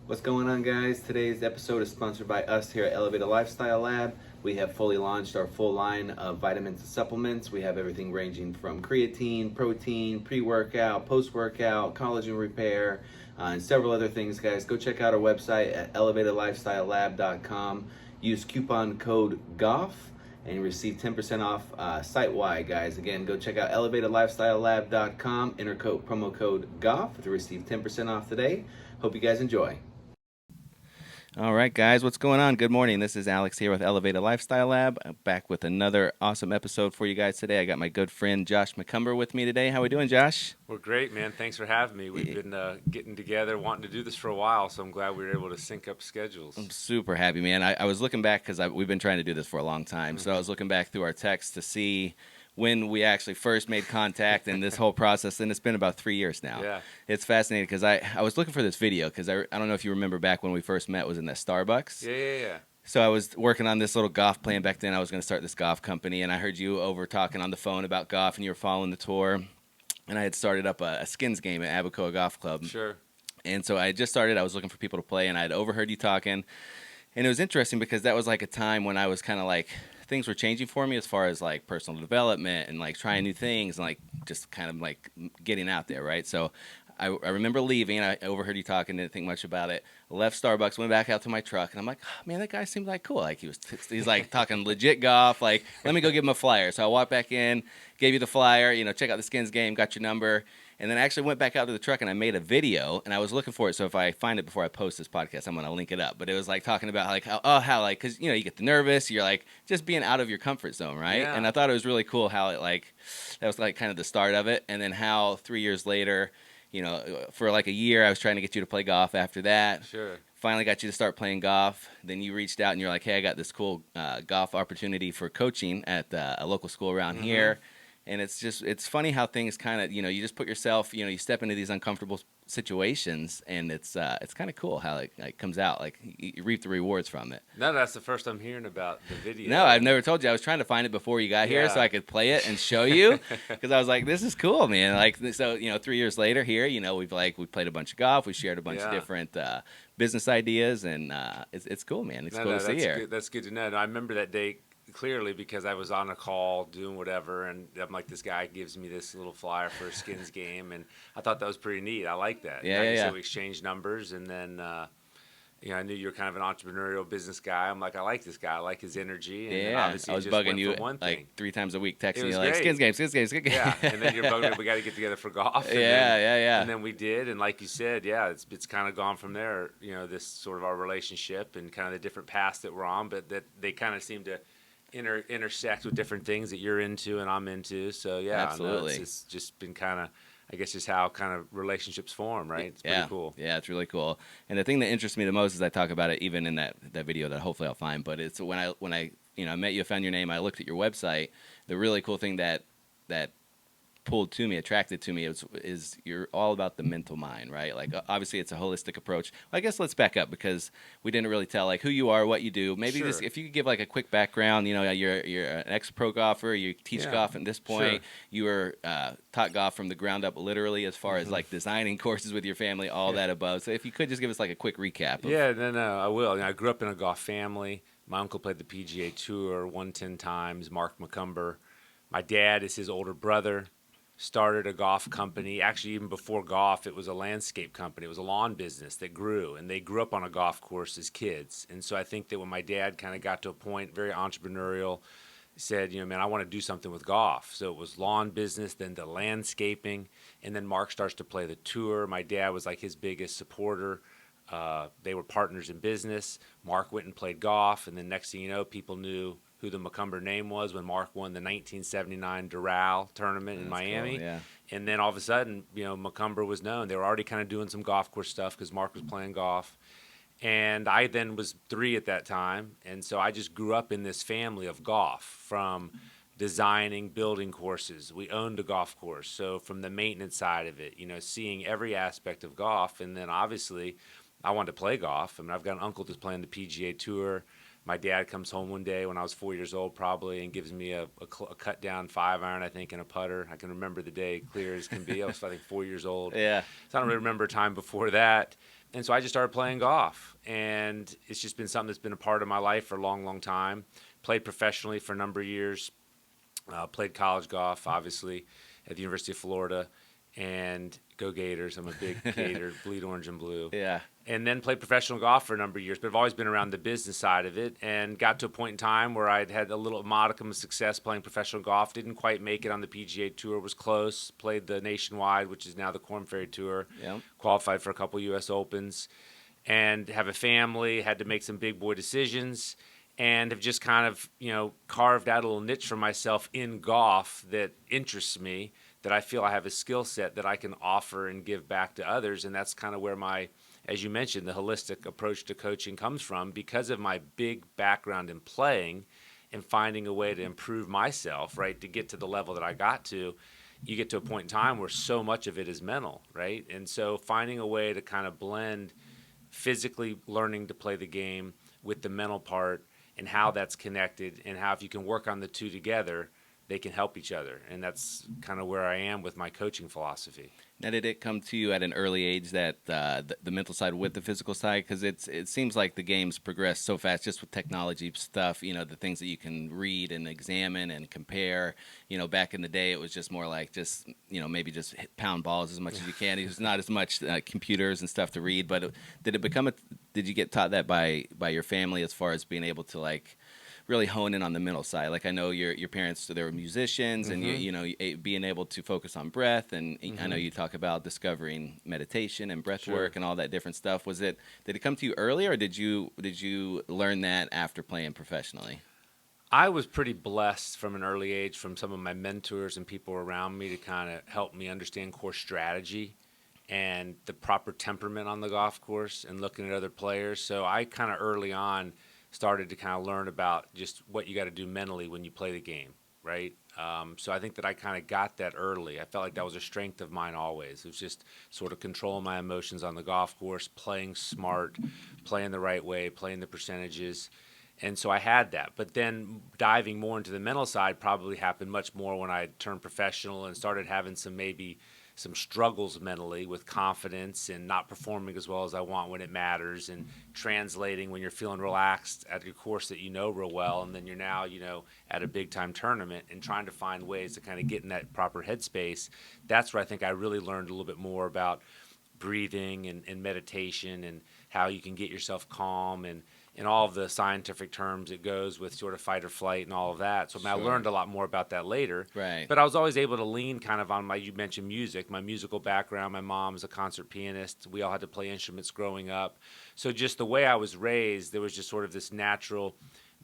What's going on, guys? Today's episode is sponsored by us here at Elevated Lifestyle Lab. We have fully launched our full line of vitamins and supplements. We have everything ranging from creatine, protein, pre-workout, post-workout, collagen repair, and several other things, guys. Go check out our website at elevatedlifestylelab.com. Use coupon code GOFF and you receive 10% off site-wide, guys. Again, go check out elevatedlifestylelab.com. Enter promo code GOFF to receive 10% off today. Hope you guys enjoy. All right, guys, what's going on? Good morning. This is Alex here with Elevated Lifestyle Lab. I'm back with another awesome episode for you guys today. I got my good friend Josh McCumber with me today. How we doing, Josh? We're great, man. Thanks for having me. We've been getting together, wanting to do this for a while, so I'm glad we were able to sync up schedules. I'm super happy, man. I was looking back because we've been trying to do this for a long time. So I was looking back through our texts to see when we actually first made contact and this whole process, and it's been about 3 years now. Yeah. It's fascinating because I was looking for this video because I don't know if you remember back when we first met was in that Starbucks. Yeah. So I was working on this little golf plan back then. I was going to start this golf company, and I heard you over talking on the phone about golf, and you were following the tour. And I had started up a skins game at Abacoa Golf Club. Sure. And so I had just started. I was looking for people to play, and I had overheard you talking. And it was interesting because that was like a time when I was kind of like, things were changing for me as far as like personal development and like trying new things and like just kind of like getting out there, right? So I remember leaving. I overheard you talking, didn't think much about it. Left Starbucks, went back out to my truck, and I'm like, oh, man, that guy seemed like cool. Like he's like talking legit golf. Like, let me go give him a flyer. So I walked back in, gave you the flyer. Check out the skins game, got your number. And then I actually went back out to the truck and I made a video and I was looking for it. So if I find it before I post this podcast, I'm going to link it up. But it was like talking about like how like, cause you get nervous, you're like just being out of your comfort zone. Right. Yeah. And I thought it was really cool how it like, that was like kind of the start of it. And then how 3 years later, for like a year, I was trying to get you to play golf after that. Sure. Finally got you to start playing golf. Then you reached out and you're like, hey, I got this cool golf opportunity for coaching at a local school around here. And it's funny how things kind of, you just put yourself, you step into these uncomfortable situations, and it's kind of cool how it comes out. Like you reap the rewards from it. No, that's the first I'm hearing about the video. No, I've never told you. I was trying to find it before you got here so I could play it and show you because I was like, this is cool, man. Like, so, 3 years later here, we played a bunch of golf. We shared a bunch of different business ideas, and it's cool, man. It's cool to see here. That's good to know. I remember that day clearly because I was on a call doing whatever, and I'm like, this guy gives me this little flyer for a skins game, and I thought that was pretty neat. I like that. So we exchanged numbers, and then I knew you were kind of an entrepreneurial business guy. I'm like, I like this guy. I like his energy. And obviously I was it just bugging you one like thing. 3 times a week, texting you great. like skins game. Yeah, and then you're bugging me. We got to get together for golf. And And then we did, and like you said, it's kind of gone from there. This sort of our relationship and kind of the different paths that we're on, but that they kind of seem to intersect with different things that you're into and I'm into. So absolutely, it's just been kind of, I guess, just how kind of relationships form, right? It's pretty cool. Yeah, it's really cool. And the thing that interests me the most is I talk about it even in that video that hopefully I'll find. But it's when I met you, I found your name, I looked at your website. The really cool thing that attracted to me is you're all about the mental mind, right? Like obviously it's a holistic approach. Well, I guess let's back up because we didn't really tell like who you are, what you do. Maybe Sure. just if you could give like a quick background. You're an ex-pro golfer. You teach golf at this point. Sure. You were taught golf from the ground up, literally, as far as like designing courses with your family, all that above. So if you could just give us like a quick recap. No, I will. I grew up in a golf family. My uncle played the PGA Tour 110 times. Mark McCumber. My dad is his older brother. Started a golf company. Actually, even before golf, it was a landscape company. It was a lawn business that grew, and they grew up on a golf course as kids. And so I think that when my dad kind of got to a point, very entrepreneurial, said, man, I want to do something with golf. So it was lawn business, then the landscaping, and then Mark starts to play the tour. My dad was like his biggest supporter. They were partners in business. Mark went and played golf, and then next thing you know, people knew who the McCumber name was when Mark won the 1979 Doral tournament in Miami. Cool, yeah. And then all of a sudden, McCumber was known. They were already kind of doing some golf course stuff because Mark was playing golf. And I then was 3 at that time. And so I just grew up in this family of golf, from designing, building courses. We owned a golf course. So from the maintenance side of it, seeing every aspect of golf. And then obviously I wanted to play golf. I mean, I've got an uncle that's playing the PGA Tour. My dad comes home one day when I was 4 years old probably and gives me a cut down 5-iron, I think, and a putter. I can remember the day clear as can be. I was, I think, 4 years old. Yeah. So I don't really remember a time before that. And so I just started playing golf, and it's just been something that's been a part of my life for a long, long time. Played professionally for a number of years. Played college golf, obviously, at the University of Florida, and go Gators. I'm a big Gator, bleed orange and blue. Yeah. And then played professional golf for a number of years, but I've always been around the business side of it, and got to a point in time where I'd had a little modicum of success playing professional golf. Didn't quite make it on the PGA Tour, was close. Played the Nationwide, which is now the Korn Ferry Tour. Yep. Qualified for a couple U.S. Opens, and have a family. Had to make some big boy decisions, and have just kind of carved out a little niche for myself in golf that interests me. That I feel I have a skill set that I can offer and give back to others, and that's kind of where my, as you mentioned, the holistic approach to coaching comes from, because of my big background in playing and finding a way to improve myself, right, to get to the level that I got to. You get to a point in time where so much of it is mental, right? And so finding a way to kind of blend physically learning to play the game with the mental part, and how that's connected, and how if you can work on the two together, they can help each other. And that's kind of where I am with my coaching philosophy. Now, did it come to you at an early age that the mental side with the physical side? Because it seems like the game's progressed so fast just with technology stuff, the things that you can read and examine and compare. Back in the day, it was just more like just, maybe just hit pound balls as much as you can. There's not as much computers and stuff to read. But did you get taught that by your family as far as being able to, like, really hone in on the mental side? Like, I know your parents, they were musicians, and being able to focus on breath, and I know you talk about discovering meditation and breath work and all that different stuff. Did it come to you early, or did you learn that after playing professionally? I was pretty blessed from an early age from some of my mentors and people around me to kind of help me understand course strategy and the proper temperament on the golf course, and looking at other players. So I kind of early on started to kind of learn about just what you got to do mentally when you play the game, right? So I think that I kind of got that early. I felt like that was a strength of mine always. It was just sort of controlling my emotions on the golf course, playing smart, playing the right way, playing the percentages. And so I had that. But then diving more into the mental side probably happened much more when I turned professional and started having some struggles mentally with confidence and not performing as well as I want when it matters, and translating when you're feeling relaxed at your course that real well, and then you're now, at a big time tournament, and trying to find ways to kind of get in that proper headspace. That's where I think I really learned a little bit more about breathing and meditation, and how you can get yourself calm, and all of the scientific terms it goes with sort of fight or flight and all of that. So I learned a lot more about that later. Right. But I was always able to lean kind of on you mentioned music, my musical background. My mom is a concert pianist. We all had to play instruments growing up. So just the way I was raised, there was just sort of this natural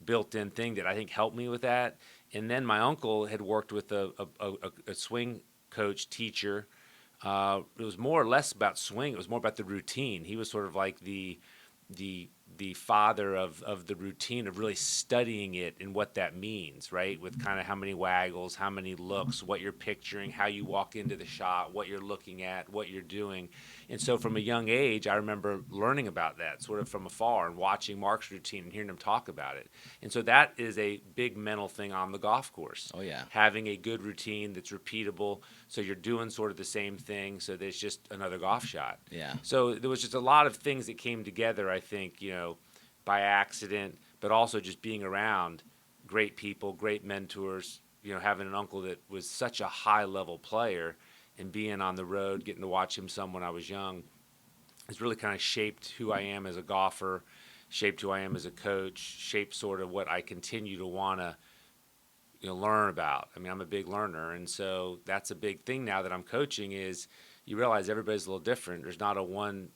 built-in thing that I think helped me with that. And then my uncle had worked with a swing coach teacher. It was more or less about swing. It was more about the routine. He was sort of like the father of the routine, of really studying it and what that means, right? With kind of how many waggles, how many looks, what you're picturing, how you walk into the shot, what you're looking at, what you're doing. And so from a young age, I remember learning about that sort of from afar, and watching Mark's routine and hearing him talk about it. And so that is a big mental thing on the golf course. Oh, yeah. Having a good routine that's repeatable, so you're doing sort of the same thing, so there's just another golf shot. Yeah. So there was just a lot of things that came together, I think, by accident, but also just being around great people, great mentors, having an uncle that was such a high-level player, and being on the road, getting to watch him some when I was young, has really kind of shaped who I am as a golfer, shaped who I am as a coach, shaped sort of what I continue to want to learn about. I mean, I'm a big learner, and so that's a big thing now that I'm coaching, is you realize everybody's a little different. There's not a one,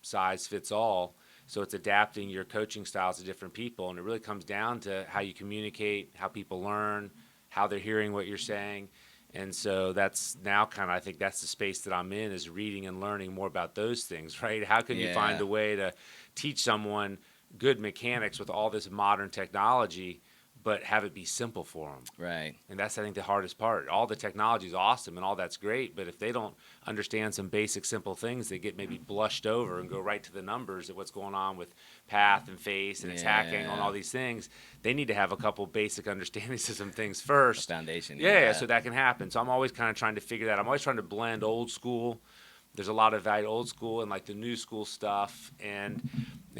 size fits all. So it's adapting your coaching styles to different people, and it really comes down to how you communicate, how people learn, how they're hearing what you're saying. And so that's now kind of, I think that's the space that I'm in, is reading and learning more about those things, right? How can you find a way to teach someone good mechanics with all this modern technology, but have it be simple for them? Right. And that's, I think, the hardest part. All the technology is awesome and all that's great, but if they don't understand some basic, simple things, they get maybe blushed over and go right to the numbers of what's going on with path and face and attack angle and all these things. They need to have a couple basic understandings of some things first. A foundation. Yeah, so that can happen. So I'm always kind of trying to figure that. I'm always trying to blend old school There's a lot of value old school and like the new school stuff, and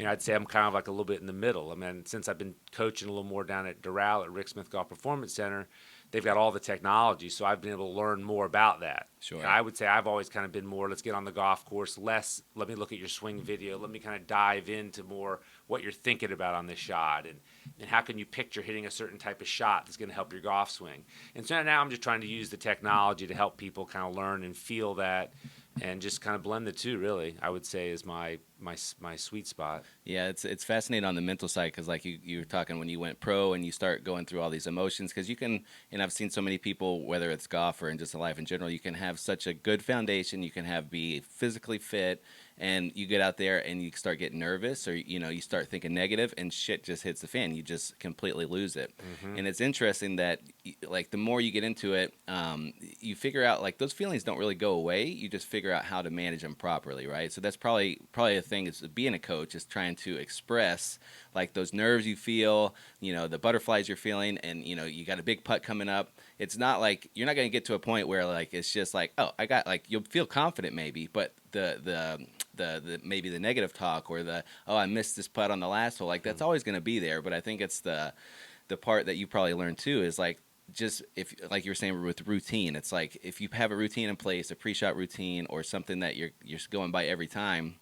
I'd say I'm kind of like a little bit in the middle. I mean, since I've been coaching a little more down at Doral at Rick Smith Golf Performance Center, they've got all the technology, so I've been able to learn more about that. Sure. And I would say I've always kind of been more, let's get on the golf course, less let me look at your swing video, let me kind of dive into more what you're thinking about on this shot, and how can you picture hitting a certain type of shot that's going to help your golf swing. And so now I'm just trying to use the technology to help people kind of learn and feel that, and just kind of blend the two, really, I would say is my sweet spot. Yeah, it's fascinating on the mental side because, like you were talking when you went pro and you start going through all these emotions, because you can, and I've seen so many people, whether it's golf or in just life in general, you can have such a good foundation, you can be physically fit, and you get out there and you start getting nervous, or you start thinking negative, and shit just hits the fan. You just completely lose it. Mm-hmm. And it's interesting that, like, the more you get into it, you figure out, like, those feelings don't really go away. You just figure out how to manage them properly, right? So that's probably a thing, is being a coach is trying to express, like, those nerves you feel, the butterflies you're feeling, and you got a big putt coming up. It's not like you're not going to get to a point where, like, it's just like, oh, I got, like, you'll feel confident maybe, but the maybe the negative talk, or I missed this putt on the last hole, like, that's always going to be there. But I think it's the part that you probably learned too is, like, just, if, like you were saying with routine, it's like if you have a routine in place, a pre-shot routine, or something that you're going by every time,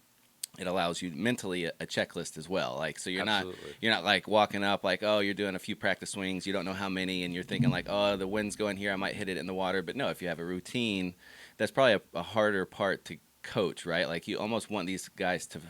it allows you mentally a checklist as well. Like, so you're not like walking up like, oh, you're doing a few practice swings, you don't know how many, and you're thinking like, oh, the wind's going here, I might hit it in the water. But no, if you have a routine, that's probably a harder part to coach, right? Like, you almost want these guys to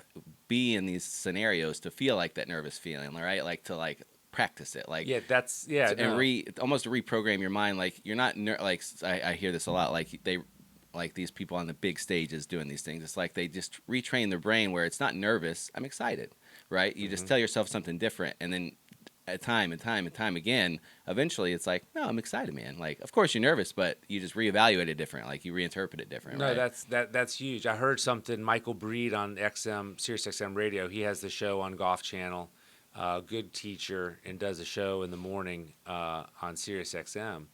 be in these scenarios to feel like that nervous feeling, right? Like, to, like, practice it, like, and almost reprogram your mind. Like, you're not like, I hear this a lot, like these people on the big stages doing these things, it's like they just retrain their brain where it's not nervous, I'm excited, right? You just tell yourself something different, and then time and time again, eventually it's like, no, I'm excited, man. Like, of course you're nervous, but you just reevaluate it different, like, you reinterpret it different. No, right? that's huge. I heard something, Michael Breed on Sirius XM radio, he has the show on Golf Channel, good teacher, and does a show in the morning on Sirius XM,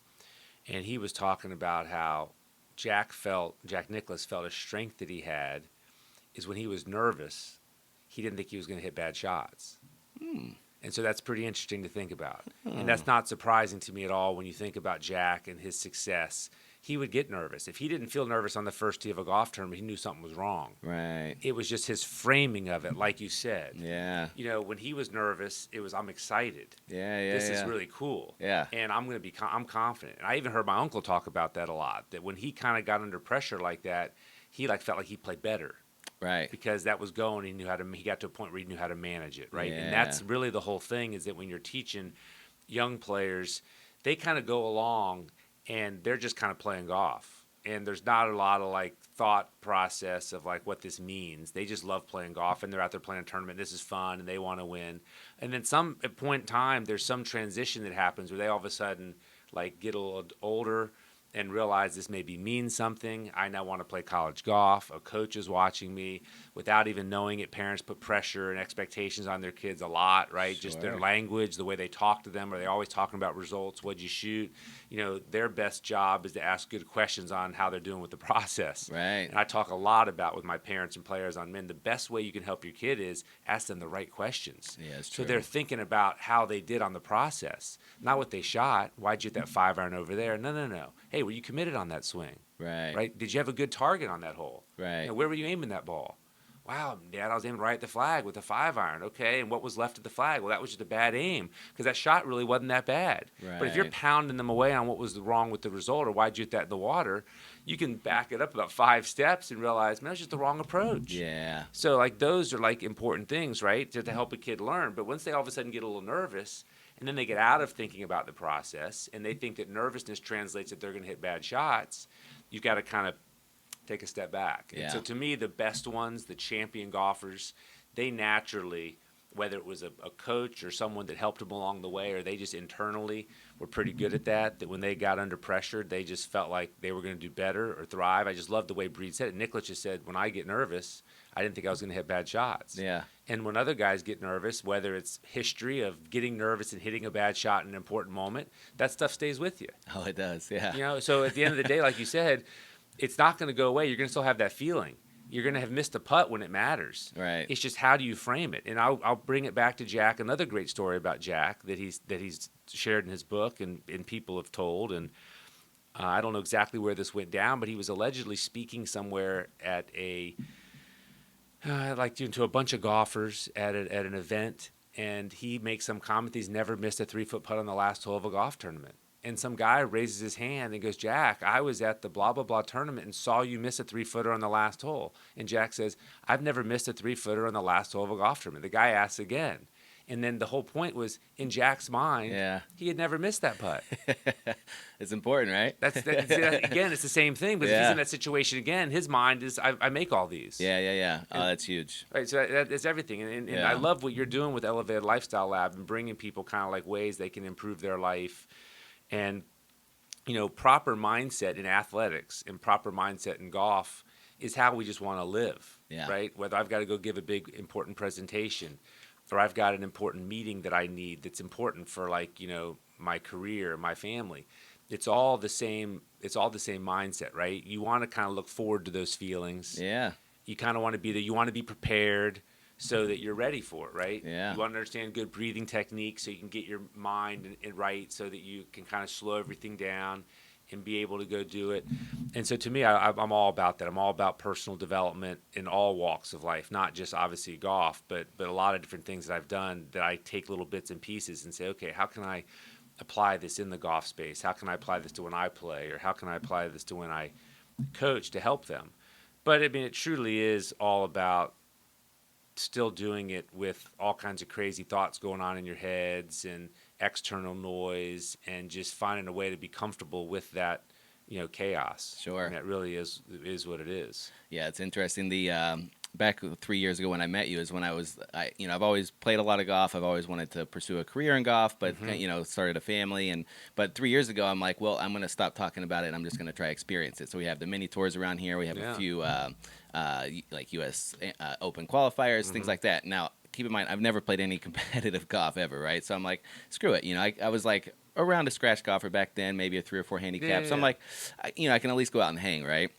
and he was talking about how Jack Nicklaus felt a strength that he had is when he was nervous, he didn't think he was going to hit bad shots. And so that's pretty interesting to think about. And that's not surprising to me at all when you think about Jack and his success. He would get nervous. If he didn't feel nervous on the first tee of a golf tournament, he knew something was wrong. Right. It was just his framing of it, like you said. Yeah. When he was nervous, it was, I'm excited. Yeah. This is really cool. Yeah. And I'm confident. And I even heard my uncle talk about that a lot, that when he kind of got under pressure like that, he felt like he played better. Right. Because that was going, he got to a point where he knew how to manage it, right? Yeah. And that's really the whole thing, is that when you're teaching young players, they kind of go along and they're just kind of playing golf. And there's not a lot of, like, thought process of, like, what this means. They just love playing golf, and they're out there playing a tournament. This is fun, and they want to win. And then at point in time, there's some transition that happens where they all of a sudden, like, get a little older and realize this maybe means something. I now want to play college golf. A coach is watching me. Without even knowing it, parents put pressure and expectations on their kids a lot, right? Sure. Just their language, the way they talk to them. Are they always talking about results? What'd you shoot? Their best job is to ask good questions on how they're doing with the process. Right. And I talk a lot about with my parents and players on men, the best way you can help your kid is ask them the right questions. Yeah, that's true. So they're thinking about how they did on the process, not what they shot. Why'd you hit that 5-iron over there? No. Hey, were you committed on that swing? Right. Did you have a good target on that hole? Right. Where were you aiming that ball? Wow, Dad, I was aiming right at the flag with a 5-iron. Okay, and what was left of the flag? Well, that was just a bad aim, because that shot really wasn't that bad. Right. But if you're pounding them away on what was wrong with the result, or why'd you hit that in the water, you can back it up about 5 steps and realize, man, that's just the wrong approach. Yeah. So, like, those are, like, important things, right, to help a kid learn. But once they all of a sudden get a little nervous, and then they get out of thinking about the process, and they think that nervousness translates that they're going to hit bad shots, you've got to kind of take a step back. Yeah. And so to me, the best ones, the champion golfers, they naturally, whether it was a coach or someone that helped them along the way, or they just internally were pretty good at that when they got under pressure, they just felt like they were going to do better or thrive. I just love the way Breed said it. Nicholas just said, when I get nervous, I didn't think I was going to hit bad shots. Yeah. And when other guys get nervous, whether it's history of getting nervous and hitting a bad shot in an important moment, that stuff stays with you. Oh, it does, yeah. So at the end of the day, like you said, it's not going to go away. You're going to still have that feeling. You're going to have missed a putt when it matters. Right. It's just how do you frame it? And I'll bring it back to Jack. Another great story about Jack that he's shared in his book and people have told. And I don't know exactly where this went down, but he was allegedly speaking somewhere at to a bunch of golfers at an event, and he makes some comment that he's never missed a 3-foot putt on the last hole of a golf tournament. And some guy raises his hand and goes, Jack, I was at the blah, blah, blah tournament and saw you miss a 3-footer on the last hole. And Jack says, I've never missed a 3-footer on the last hole of a golf tournament. The guy asks again. And then the whole point was, in Jack's mind, he had never missed that putt. It's important, right? Again, it's the same thing. But if he's in that situation again, his mind is, I make all these. Yeah. Oh, that's huge. Right, so that's everything. And I love what you're doing with Elevated Lifestyle Lab and bringing people kind of like ways they can improve their life. And, proper mindset in athletics and proper mindset in golf is how we just want to live, right? Whether I've got to go give a big, important presentation or I've got an important meeting that I need that's important for, my career, my family. It's all the same mindset, right? You want to kind of look forward to those feelings. Yeah. You kind of want to be there. You want to be prepared so that you're ready for it, right? Yeah. You want to understand good breathing techniques so you can get your mind right so that you can kind of slow everything down and be able to go do it. And so to me, I'm all about that. I'm all about personal development in all walks of life, not just obviously golf, but a lot of different things that I've done that I take little bits and pieces and say, okay, how can I apply this in the golf space? How can I apply this to when I play? Or how can I apply this to when I coach to help them? But I mean, it truly is all about still doing it with all kinds of crazy thoughts going on in your heads and external noise and just finding a way to be comfortable with that, chaos. Sure. And that really is what it is. Yeah, it's interesting. The back 3 years ago when I met you is when I've always played a lot of golf. I've always wanted to pursue a career in golf, but started a family. But 3 years ago, I'm like, well, I'm going to stop talking about it. And I'm just going to try experience it. So we have the mini tours around here. We have a few like U.S. Open qualifiers, things like that. Now, keep in mind, I've never played any competitive golf ever, right? So I'm like, screw it. I was like around a scratch golfer back then, maybe a 3 or 4 handicap. So I'm like, I can at least go out and hang, right?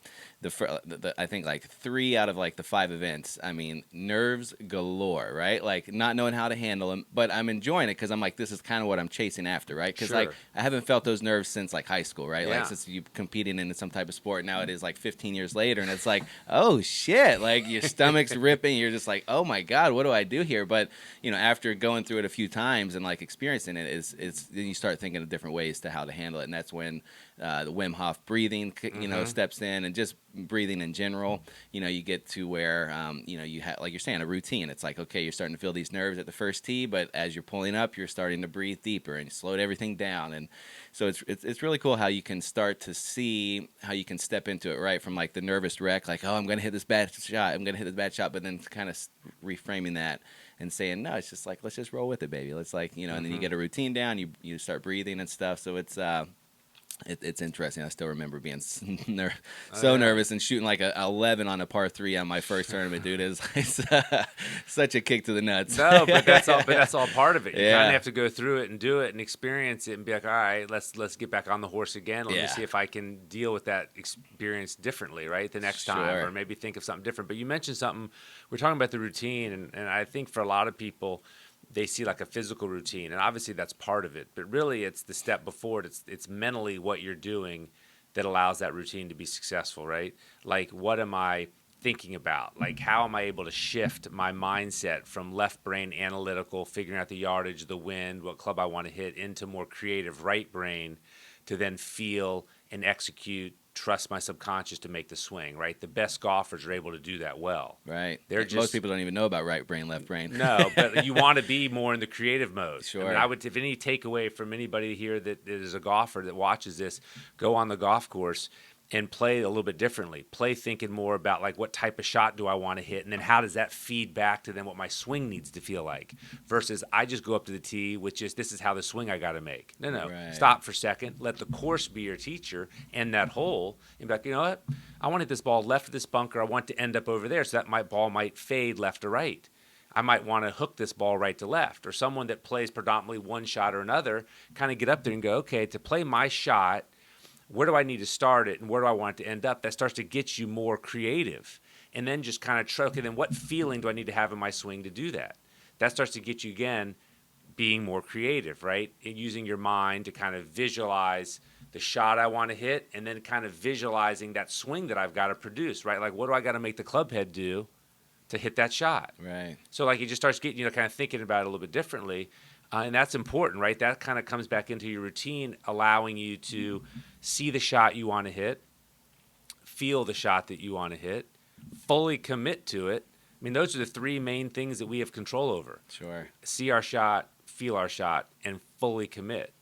I think like 3 out of like the 5 events, I mean, nerves galore, right? Like not knowing how to handle them, but I'm enjoying it because I'm like, this is kind of what I'm chasing after, right? Because like I haven't felt those nerves since like high school, right? Like since you competing in some type of sport. Now it is like 15 years later, and it's like, oh shit, like your stomach's ripping. You're just like, oh my god, what do I do here? But after going through it a few times and like experiencing it, it's then you start thinking of different ways to how to handle it, and that's when the Wim Hof breathing, steps in, and just breathing in general. You get to where you have, like you're saying, a routine. It's like, okay, you're starting to feel these nerves at the first tee, but as you're pulling up, you're starting to breathe deeper and you slowed everything down. And so it's really cool how you can start to see how you can step into it, right? From like the nervous wreck, like, oh, I'm going to hit this bad shot, but then kind of reframing that and saying, no, it's just like, let's just roll with it, baby. Let's like, and then you get a routine down, you start breathing and stuff. So it's interesting. I still remember being nervous and shooting like a 11 on a par 3 on my first tournament, dude. It's such a kick to the nuts. No, but that's all part of it. You kind of have to go through it and do it and experience it and be like, all right, let's get back on the horse again. Let me see if I can deal with that experience differently, right, the next time, or maybe think of something different. But you mentioned something. We're talking about the routine, and I think for a lot of people, they see like a physical routine, and obviously that's part of it, but really it's the step before it. It's mentally what you're doing that allows that routine to be successful, right? Like, what am I thinking about? Like, how am I able to shift my mindset from left brain analytical, figuring out the yardage, the wind, what club I want to hit, into more creative right brain to then feel and execute, trust my subconscious to make the swing, right? The best golfers are able to do that well. Right. Most people don't even know about right brain, left brain. No, but you want to be more in the creative mode. Sure. I mean, if any takeaway from anybody here that is a golfer that watches this, go on the golf course and play a little bit differently. Play thinking more about like, what type of shot do I want to hit, and then how does that feed back to then what my swing needs to feel like, versus I just go up to the tee with just, this is how the swing I got to make. No. Right. Stop for a second. Let the course be your teacher and that hole, and be like, you know what? I want to hit this ball left of this bunker. I want to end up over there, so that my ball might fade left to right. I might want to hook this ball right to left. Or someone that plays predominantly one shot or another, kind of get up there and go, okay, to play my shot, where do I need to start it and where do I want it to end up? That starts to get you more creative. And then just kind of okay, then what feeling do I need to have in my swing to do that? That starts to get you, again, being more creative, right? And using your mind to kind of visualize the shot I want to hit, and then kind of visualizing that swing that I've got to produce, right? Like, what do I got to make the club head do to hit that shot? Right. So, like, it just starts getting, kind of thinking about it a little bit differently. And that's important, right? That kind of comes back into your routine, allowing you to see the shot you want to hit, feel the shot that you want to hit, fully commit to it. I mean, those are the three main things that we have control over. Sure. See our shot, feel our shot, and fully commit.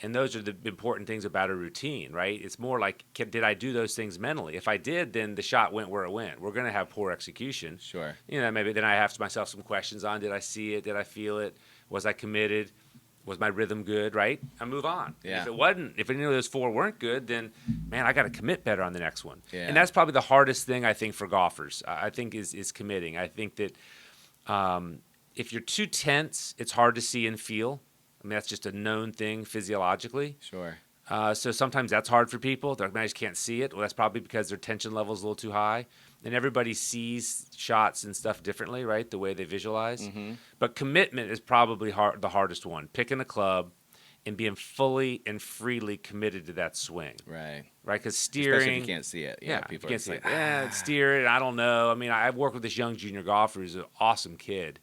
And those are the important things about a routine, right? It's more like, did I do those things mentally? If I did, then the shot went where it went. We're going to have poor execution. Sure. Maybe then I have myself some questions on, did I see it? Did I feel it? Was I committed? Was my rhythm good, right? I move on. Yeah. If it wasn't, if any of those four weren't good, then, man, I got to commit better on the next one. Yeah. And that's probably the hardest thing, I think, for golfers, I think, is committing. I think that if you're too tense, it's hard to see and feel. I mean, that's just a known thing physiologically. Sure. So sometimes that's hard for people. They're like, man, I just can't see it. Well, that's probably because their tension level is a little too high. And everybody sees shots and stuff differently, right? The way they visualize. Mm-hmm. But commitment is probably the hardest one. Picking a club and being fully and freely committed to that swing. Right. Right? Because steering. Especially if you can't see it. Yeah, People you can't see like, it. Steer it. I don't know. I mean, I've worked with this young junior golfer who's an awesome kid.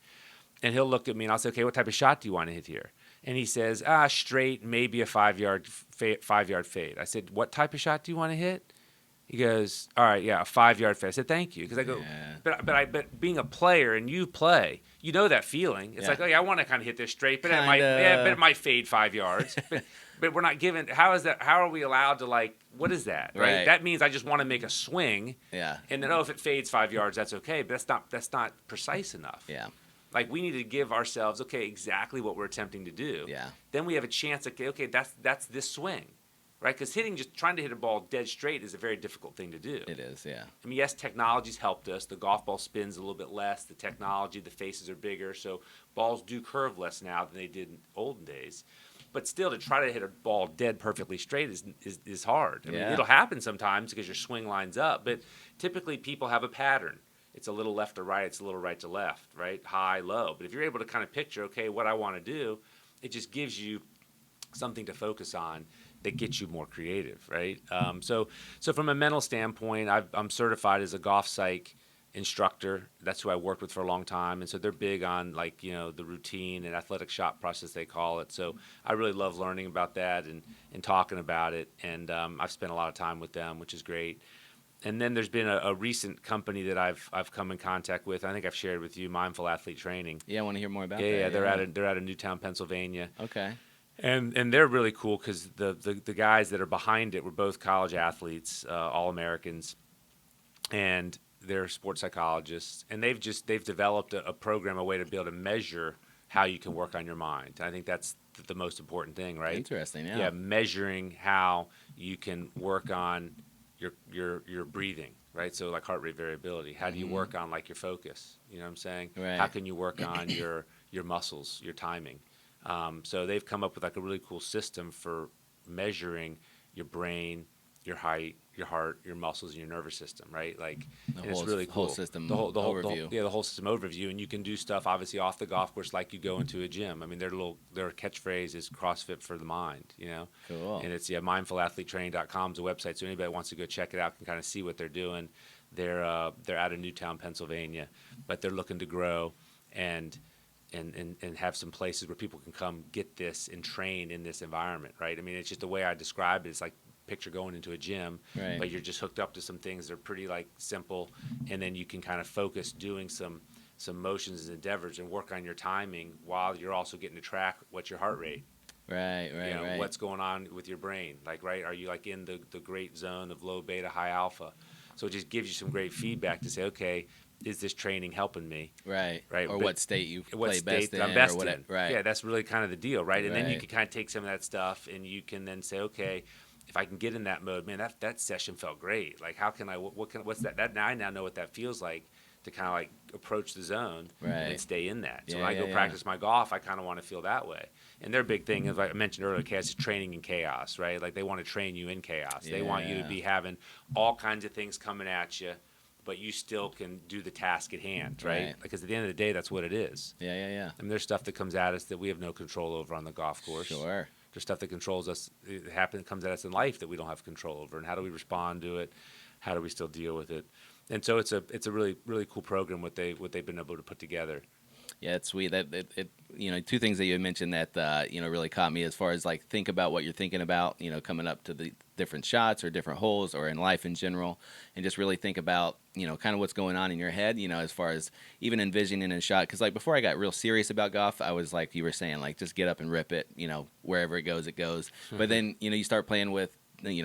And he'll look at me and I'll say, okay, what type of shot do you want to hit here? And he says, straight, maybe a 5-yard fade. I said, what type of shot do you want to hit? He goes, all right, yeah, a 5-yard fade. I said, thank you. Because I go, yeah. but being a player and you play, you know that feeling. It's like, oh, yeah, I want to kind of hit this straight, but it might fade 5 yards. but we're not given, how is that, how are we allowed to, like, what is that, right? That means I just want to make a swing. Yeah. And then, if it fades 5 yards, that's okay. But that's not precise enough. Yeah. Like, we need to give ourselves, okay, exactly what we're attempting to do. Yeah. Then we have a chance, okay, that's this swing, right? Because trying to hit a ball dead straight is a very difficult thing to do. It is, yeah. I mean, yes, technology's helped us. The golf ball spins a little bit less. The technology, the faces are bigger, so balls do curve less now than they did in olden days. But still, to try to hit a ball dead perfectly straight is hard. I mean, it'll happen sometimes because your swing lines up, but typically people have a pattern. It's a little left to right. It's a little right to left, right? High, low. But if you're able to kind of picture, okay, what I want to do, it just gives you something to focus on that gets you more creative, right? So from a mental standpoint, I'm certified as a golf psych instructor. That's who I worked with for a long time. And so they're big on, like, the routine and athletic shot process, they call it. So I really love learning about that and talking about it. And I've spent a lot of time with them, which is great. And then there's been a recent company that I've come in contact with. I think I've shared with you, Mindful Athlete Training. Yeah, I want to hear more about that. Yeah, they're out of Newtown, Pennsylvania. Okay. And they're really cool because the guys that are behind it were both college athletes, all Americans, and they're sports psychologists. And they've developed a program, a way to be able to measure how you can work on your mind. And I think that's the most important thing, right? Interesting. Yeah. Yeah, measuring how you can work on your breathing, right? So, like, heart rate variability. How do you work on, like, your focus? You know what I'm saying? Right. How can you work on your muscles, your timing? So they've come up with, like, a really cool system for measuring your brain, your height, your heart, your muscles, and your nervous system, right? Like, and it's really cool. Whole system overview. overview. The whole system overview, and you can do stuff obviously off the golf course, like you go into a gym. I mean, their catchphrase is CrossFit for the mind, Cool. And it's mindfulathletetraining.com is a website, so anybody that wants to go check it out can kind of see what they're doing. They're out of Newtown, Pennsylvania, but they're looking to grow and have some places where people can come get this and train in this environment, right? I mean, it's just the way I describe it. It's like, picture going into a gym, right, but you're just hooked up to some things that are pretty, like, simple, and then you can kind of focus doing some motions and endeavors and work on your timing while you're also getting to track what's your heart rate. Right. What's going on with your brain, like, right? Are you, like, in the great zone of low beta, high alpha? So it just gives you some great feedback to say, okay, is this training helping me? Right. Right. Or but what state you what play state best that I'm in, best or whatever. in. Right. Yeah, that's really kind of the deal, right? And then you Right. can kind of take some of that stuff and you can then say, okay, if I can get in that mode, man, that session felt great. Like, how can I? What's that? That now I now know what that feels like to kind of like approach the zone and then Right. stay in that. So Yeah, when I yeah, go yeah. practice my golf, I kind of want to feel that way. And their big thing, as I mentioned earlier, chaos is training in chaos, right? Like they want to train you in chaos. They want you to Yeah. be having all kinds of things coming at you, but you still can do the task at hand, right? Right. Because at the end of the day, that's what it is. Yeah, yeah, yeah. I mean, there's stuff that comes at us that we have no control over on the golf course. Sure. There's stuff that controls us, comes at us in life that we don't have control over. And how do we respond to it? How do we still deal with it? And so it's a really, really cool program what they've been able to put together. Yeah, it's sweet. That two things that you had mentioned that really caught me as far as like think about what you're thinking about, coming up to the different shots or different holes or in life in general, and just really think about kind of what's going on in your head, as far as even envisioning a shot. Because like before I got real serious about golf, I was like you were saying, like just get up and rip it, wherever it goes, it goes. But then you start playing with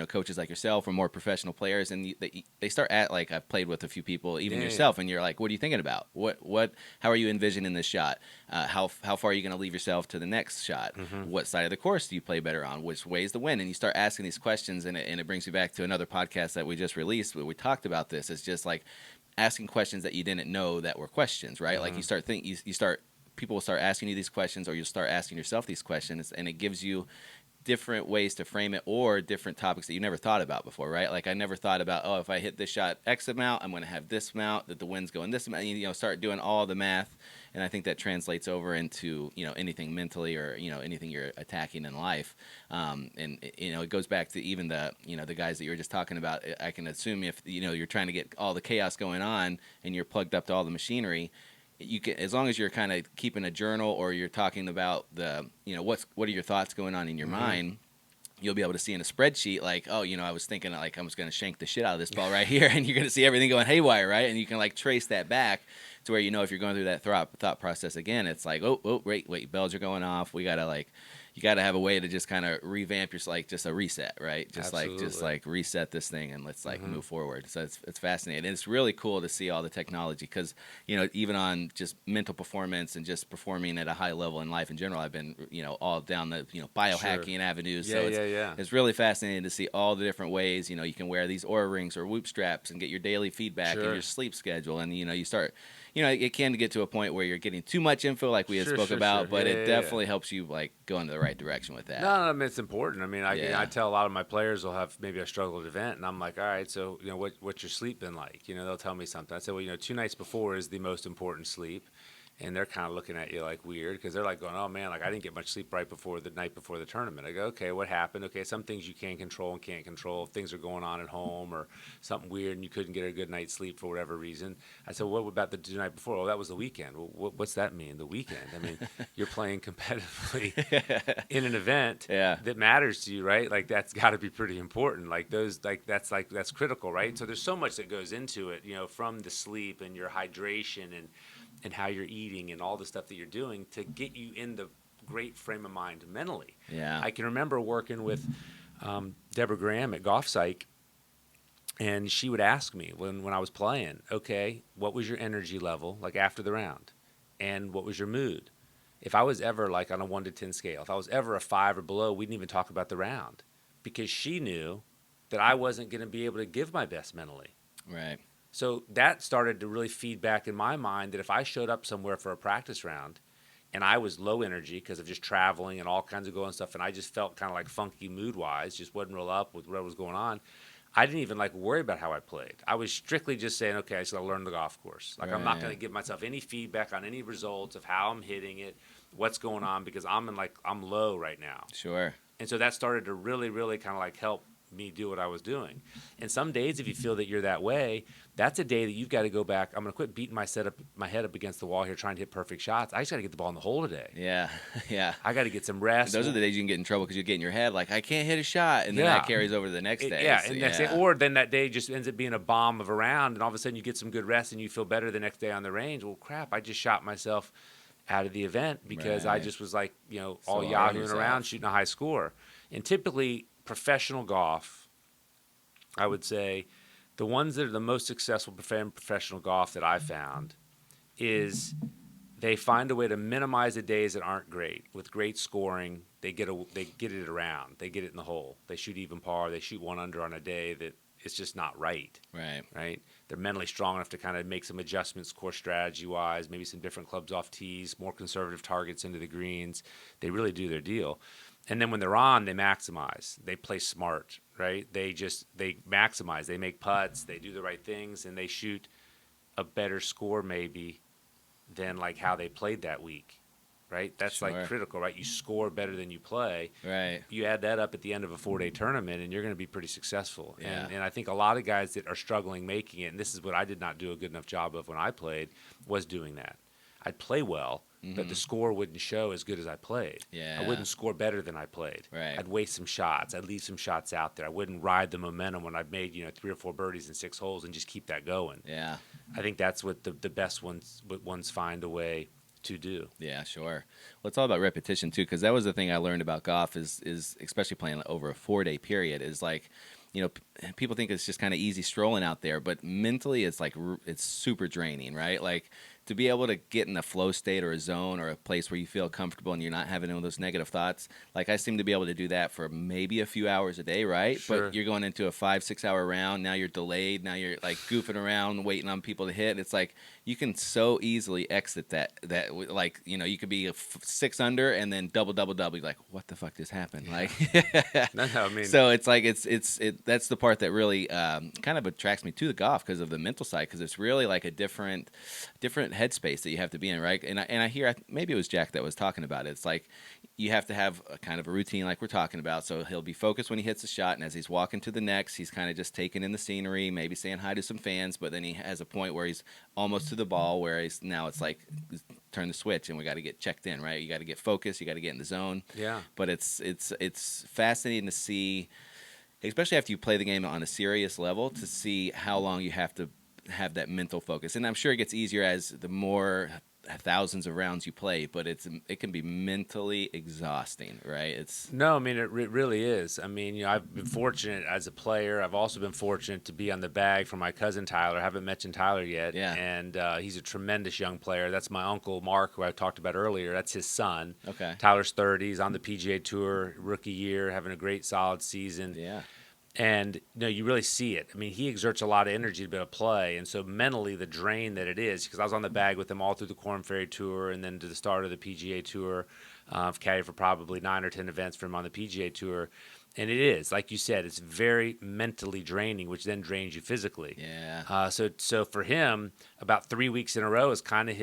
coaches like yourself or more professional players, and they start at like I've played with a few people, even yourself, and you're like, what are you thinking about? How are you envisioning this shot? How far are you going to leave yourself to the next shot? What side of the course do you play better on? Which way is the wind? And you start asking these questions, and it brings you back to another podcast that we just released where we talked about this. It's just like asking questions that you didn't know that were questions, right? Like people will start asking you these questions, or you'll start asking yourself these questions, and it gives you different ways to frame it or different topics that you never thought about before, right? Like I never thought about, if I hit this shot X amount, I'm going to have this amount, that the wind's going this amount, start doing all the math. And I think that translates over into, anything mentally or, anything you're attacking in life. And, it goes back to even the, the guys that you were just talking about. I can assume if, you're trying to get all the chaos going on and you're plugged up to all the machinery, you can, as long as you're kind of keeping a journal or you're talking about the, what are your thoughts going on in your mind, you'll be able to see in a spreadsheet like, I was thinking like I was going to shank the shit out of this ball right here, and you're going to see everything going haywire, right? And you can like trace that back to where if you're going through that thought process again, it's like, wait, bells are going off. We gotta you got to have a way to just kind of revamp your, like just a reset, right? Just like reset this thing and let's like move forward. So it's fascinating. And it's really cool to see all the technology because, even on just mental performance and just performing at a high level in life in general, I've been, all down the, biohacking avenues. Yeah, So it's really fascinating to see all the different ways, you can wear these Oura rings or Whoop straps and get your daily feedback and your sleep schedule. And, you start, it can get to a point where you're getting too much info like we had spoke about, but it definitely helps you like go in the right direction with that. No, I mean, it's important. I mean, I tell a lot of my players will have maybe a struggled event, and I'm like, all right, so what's your sleep been like? They'll tell me something. I say, well, 2 nights before is the most important sleep. And they're kind of looking at you like weird because they're like going, oh, man, like I didn't get much sleep right before the night before the tournament. I go, okay, what happened? Okay, some things you can control and can't control. If things are going on at home or something weird and you couldn't get a good night's sleep for whatever reason. I said, well, what about the night before? Oh, that was the weekend. Well, what's that mean, the weekend? I mean, you're playing competitively in an event that matters to you, right? Like that's got to be pretty important. That's critical, right? So there's so much that goes into it, from the sleep and your hydration and how you're eating and all the stuff that you're doing to get you in the great frame of mind mentally. Yeah. I can remember working with Deborah Graham at Golf Psych, and she would ask me when I was playing, okay, what was your energy level like after the round? And what was your mood? If I was ever like on a 1 to 10 scale, if I was ever a 5 or below, we didn't even talk about the round because she knew that I wasn't going to be able to give my best mentally. Right. So that started to really feed back in my mind that if I showed up somewhere for a practice round and I was low energy because of just traveling and all kinds of going stuff and I just felt kind of like funky mood-wise, just wasn't real up with what was going on, I didn't even like worry about how I played. I was strictly just saying, okay, I just got to learn the golf course. Like I'm not going to give myself any feedback on any results of how I'm hitting it, what's going on, because I'm low right now. Sure. And so that started to really, really kind of like help me do what I was doing. And some days, if you feel that you're that way, that's a day that you've got to go back. I'm going to quit beating my head up against the wall here trying to hit perfect shots. I just got to get the ball in the hole today. Yeah, yeah. I got to get some rest. Those are the days you can get in trouble because you get in your head like, I can't hit a shot, and then that carries over to the next day. Yeah, and next day, or then that day just ends up being a bomb of a round, and all of a sudden you get some good rest and you feel better the next day on the range. Well, crap, I just shot myself out of the event because I just was like, all yahooing around shooting a high score. And typically, professional golf, I would say the ones that are the most successful professional golf that I've found is they find a way to minimize the days that aren't great. With great scoring, they get it around. They get it in the hole. They shoot even par. They shoot 1 under on a day that it's just not right. Right. Right. they're mentally strong enough to kind of make some adjustments course strategy wise, maybe some different clubs off tees, more conservative targets into the greens. They really do their deal. And then when they're on, they maximize. They play smart, right? They maximize. They make putts. They do the right things, and they shoot a better score maybe than like how they played that week, right? That's like critical, right? You score better than you play. Right. You add that up at the end of a 4-day tournament, and you're going to be pretty successful. Yeah. And I think a lot of guys that are struggling making it, and this is what I did not do a good enough job of when I played, was doing that. I'd play well, but the score wouldn't show as good as I played. Yeah. I wouldn't score better than I played. Right. I'd waste some shots. I'd leave some shots out there. I wouldn't ride the momentum when I've made 3 or 4 birdies in 6 holes and just keep that going. Yeah. I think that's what the best ones find a way to do. Yeah, sure. Well, it's all about repetition too, because that was the thing I learned about golf is especially playing over a 4-day period is like, people think it's just kind of easy strolling out there, but mentally it's like it's super draining, right? Like to be able to get in a flow state or a zone or a place where you feel comfortable and you're not having all those negative thoughts. Like I seem to be able to do that for maybe a few hours a day, right? Sure. But you're going into a 5-6 hour round. Now you're delayed. Now you're like goofing around, waiting on people to hit. It's like you can so easily exit that like, you could be 6 under and then double. You're like, what the fuck just happened? Like, No, I mean, so it's like that's the part that really kind of attracts me to the golf because of the mental side, because it's really like a different headspace that you have to be in, right? And I hear, maybe it was Jack that was talking about it. It's like you have to have a kind of a routine like we're talking about. So he'll be focused when he hits the shot, and as he's walking to the next, he's kind of just taking in the scenery, maybe saying hi to some fans, but then he has a point where he's almost to the ball, where now it's like turn the switch and we got to get checked in, right? You got to get focused, you got to get in the zone. Yeah. But it's fascinating to see, especially after you play the game on a serious level, to see how long you have to have that mental focus. And I'm sure it gets easier as the more thousands of rounds you play, but it can be mentally exhausting, right? No, I mean, it really is. I mean, I've been fortunate as a player. I've also been fortunate to be on the bag for my cousin Tyler. I haven't mentioned Tyler yet. Yeah. And he's a tremendous young player. That's my uncle Mark, who I talked about earlier. That's his son. Okay. Tyler's 30. He's on the PGA Tour, rookie year, having a great, solid season. Yeah. And you really see it. I mean, he exerts a lot of energy to be able to play, and so mentally the drain that it is. Because I was on the bag with him all through the Korn Ferry Tour, and then to the start of the PGA Tour. I've caddied for probably 9 or 10 events for him on the PGA Tour, and it is, like you said, it's very mentally draining, which then drains you physically. Yeah. So for him, about 3 weeks in a row is kind of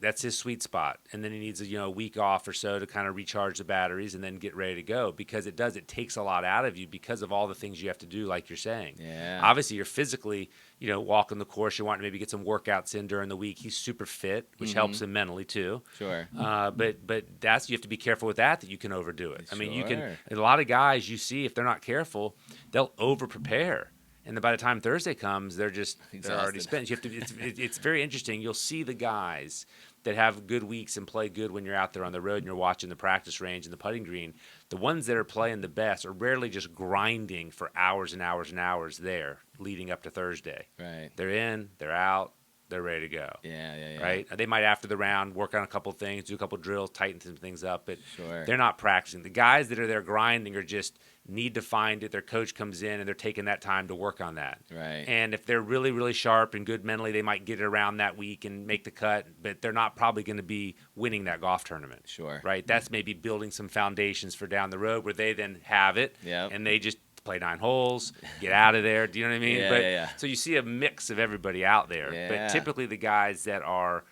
that's his sweet spot. And then he needs a week off or so to kind of recharge the batteries and then get ready to go, because it takes a lot out of you because of all the things you have to do, like you're saying. Yeah. Obviously, you're physically, walking the course. You want to maybe get some workouts in during the week. He's super fit, which helps him mentally too. Sure. But you have to be careful with that you can overdo it. I mean, you can. Sure. A lot of guys you see, if they're not careful, they'll over prepare. And then by the time Thursday comes, they're already spent. You have to. It's very interesting. You'll see the guys that have good weeks and play good when you're out there on the road and you're watching the practice range and the putting green. The ones that are playing the best are rarely just grinding for hours and hours and hours there leading up to Thursday. Right. They're in, they're out, they're ready to go. Yeah. Right? They might, after the round, work on a couple things, do a couple drills, tighten some things up, but Sure. they're not practicing. The guys that are there grinding are just need to find it. Their coach comes in and they're taking that time to work on that. Right. And if they're really, really sharp and good mentally, they might get it around that week and make the cut, but they're not probably going to be winning that golf tournament. Sure. Right? That's maybe building some foundations for down the road where they then have it. Yep. And they just play 9 holes, get out of there. Do you know what I mean? Yeah, but, yeah. So you see a mix of everybody out there. Yeah. But typically the guys that are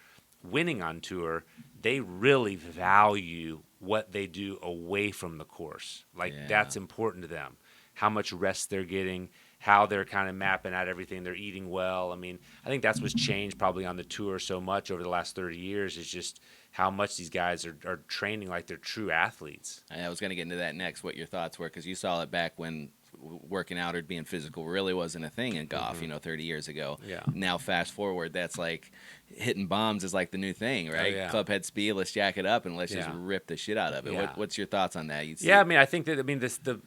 winning on tour, they really value what they do away from the course. Like that's important to them. How much rest they're getting, how they're kind of mapping out everything. They're eating well. I mean, I think that's what's changed probably on the tour so much over the last 30 years is just how much these guys are training like they're true athletes. I was going to get into that next, what your thoughts were, because you saw it back when working out or being physical really wasn't a thing in golf, 30 years ago. Yeah. Now, fast forward, that's like hitting bombs is like the new thing, right? Oh, yeah. Club head speed, let's jack it up and let's just Yeah. rip the shit out of it. Yeah. What's your thoughts on that? Yeah, I mean, I think that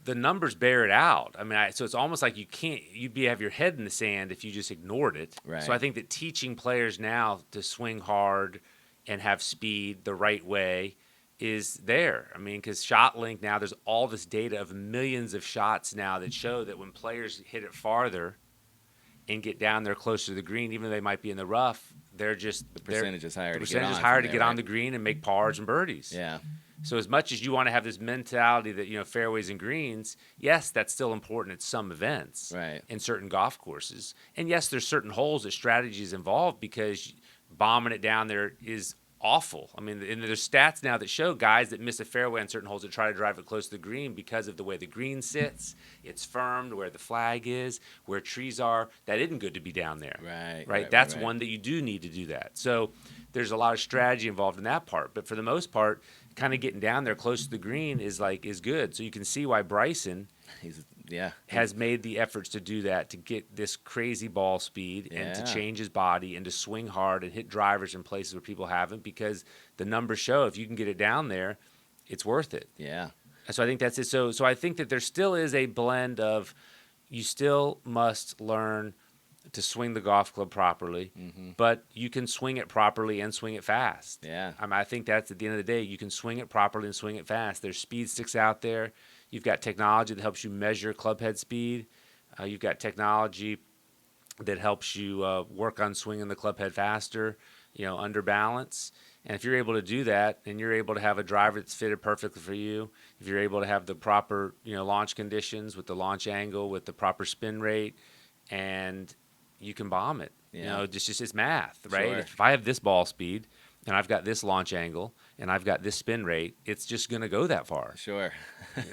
the numbers bear it out. I mean, so it's almost like you'd have your head in the sand if you just ignored it. Right. So I think that teaching players now to swing hard and have speed the right way is there. I mean, because ShotLink now, there's all this data of millions of shots now that show that when players hit it farther and get down there closer to the green, even though they might be in the rough, the percentage is higher. The to percentage get is on higher from to there, get on right? the green and make pars and birdies. Yeah. So as much as you want to have this mentality that, fairways and greens, yes, that's still important at some events, Right. in certain golf courses. And yes, there's certain holes that strategy is involved, because bombing it down there is awful. I mean, and there's stats now that show guys that miss a fairway on certain holes that try to drive it close to the green because of the way the green sits, it's firmed, where the flag is, where trees are. That isn't good to be down there. Right. That's right. one that you do need to do that. So there's a lot of strategy involved in that part. But for the most part, kind of getting down there close to the green is good. So you can see why Bryson has made the efforts to do that, to get this crazy ball speed and to change his body and to swing hard and hit drivers in places where people haven't, because the numbers show if you can get it down there, it's worth it. Yeah. And so I think that's it. So I think that there still is a blend of, you still must learn to swing the golf club properly, but you can swing it properly and swing it fast. Yeah. I think that's, at the end of the day, you can swing it properly and swing it fast. There's speed sticks out there. You've got technology that helps you measure club head speed. You've got technology that helps you work on swinging the club head faster, under balance. And if you're able to do that, and you're able to have a driver that's fitted perfectly for you, if you're able to have the proper, launch conditions with the launch angle, with the proper spin rate, and you can bomb it. Yeah. It's math, right? Sure. If I have this ball speed and I've got this launch angle and I've got this spin rate, it's just going to go that far. Sure.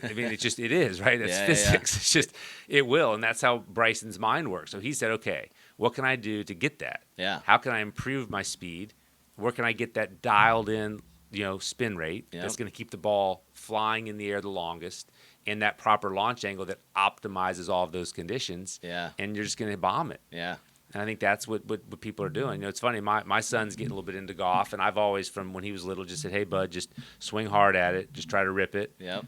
I mean, it is, right? It's Yeah, physics. It's it will. And that's how Bryson's mind works. So he said, okay, what can I do to get that? Yeah. How can I improve my speed? Where can I get that dialed in, spin rate that's going to keep the ball flying in the air the longest, and that proper launch angle that optimizes all of those conditions? Yeah. And you're just going to bomb it. Yeah. And I think that's what people are doing. It's funny. My son's getting a little bit into golf, and I've always, from when he was little, just said, "Hey, bud, just swing hard at it. Just try to rip it. Yep.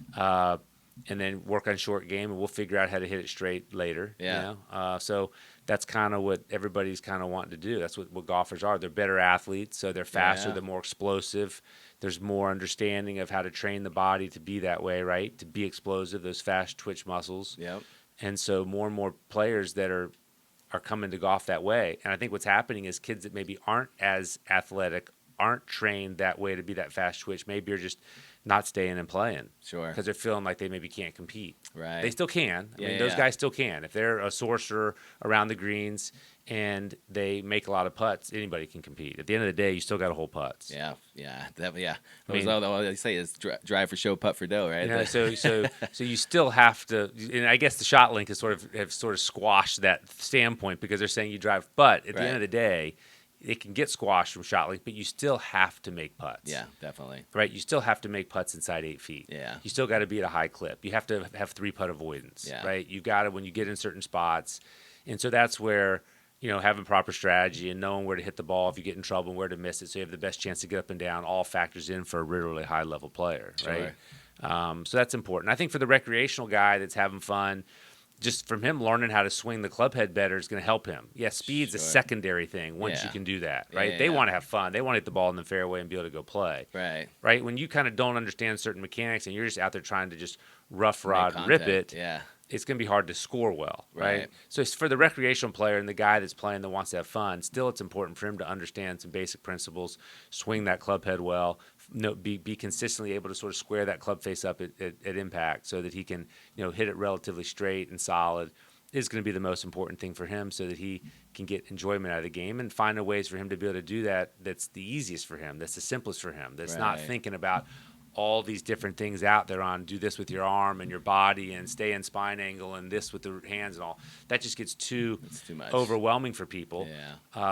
And then work on short game, and we'll figure out how to hit it straight later." Yeah. So that's kind of what everybody's kind of wanting to do. That's what golfers are. They're better athletes, so they're faster. Yeah. They're more explosive. There's more understanding of how to train the body to be that way, right? To be explosive, those fast twitch muscles. Yep. And so more and more players that are coming to golf that way. And I think what's happening is kids that maybe aren't as athletic, aren't trained that way to be that fast twitch, maybe are just not staying and playing. Sure. Because they're feeling like they maybe can't compete. Right. They still can. I mean, those yeah. guys still can. If they're a sorcerer around the greens and they make a lot of putts, anybody can compete. At the end of the day, you still got to hold putts. Yeah. That I mean, all they say is drive for show, putt for dough, right? So you still have to, and I guess the shot link has sort of squashed that standpoint, because they're saying you drive, but at the end of the day, it can get squashed from shot link, but you still have to make putts. Yeah, definitely. Right? You still have to make putts inside 8 feet. Yeah. You still got to be at a high clip. You have to have 3-putt avoidance. Yeah. Right? You got to, when you get in certain spots. And so that's where, having proper strategy and knowing where to hit the ball if you get in trouble and where to miss it, so you have the best chance to get up and down, all factors in for a really, really high level player. Sure. Right? So that's important. I think for the recreational guy that's having fun, just from him learning how to swing the club head better is going to help him. Yeah, speed's a secondary thing once you can do that, right? They want to have fun. They want to hit the ball in the fairway and be able to go play. Right? When you kind of don't understand certain mechanics and you're just out there trying to just rough rod rip it, it's going to be hard to score well, right? So it's for the recreational player and the guy that's playing that wants to have fun, still it's important for him to understand some basic principles, swing that club head well, be consistently able to sort of square that club face up at impact so that he can, hit it relatively straight and solid, is going to be the most important thing for him, so that he can get enjoyment out of the game and find ways for him to be able to do that that's the easiest for him, that's the simplest for him, that's not thinking about all these different things out there on do this with your arm and your body and stay in spine angle and this with the hands and all. That just gets too much. overwhelming for people.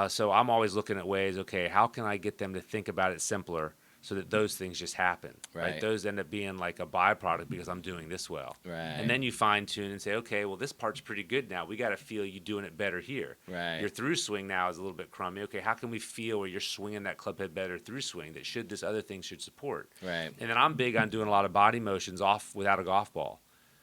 So I'm always looking at ways, okay, how can I get them to think about it simpler so that those things just happen? Right? Those end up being like a byproduct because I'm doing this well. And then you fine tune and say, okay, well, this part's pretty good now. We got to feel you doing it better here. Your through swing now is a little bit crummy. Okay, how can we feel where you're swinging that club head better through swing that this other thing should support? And then I'm big on doing a lot of body motions off without a golf ball.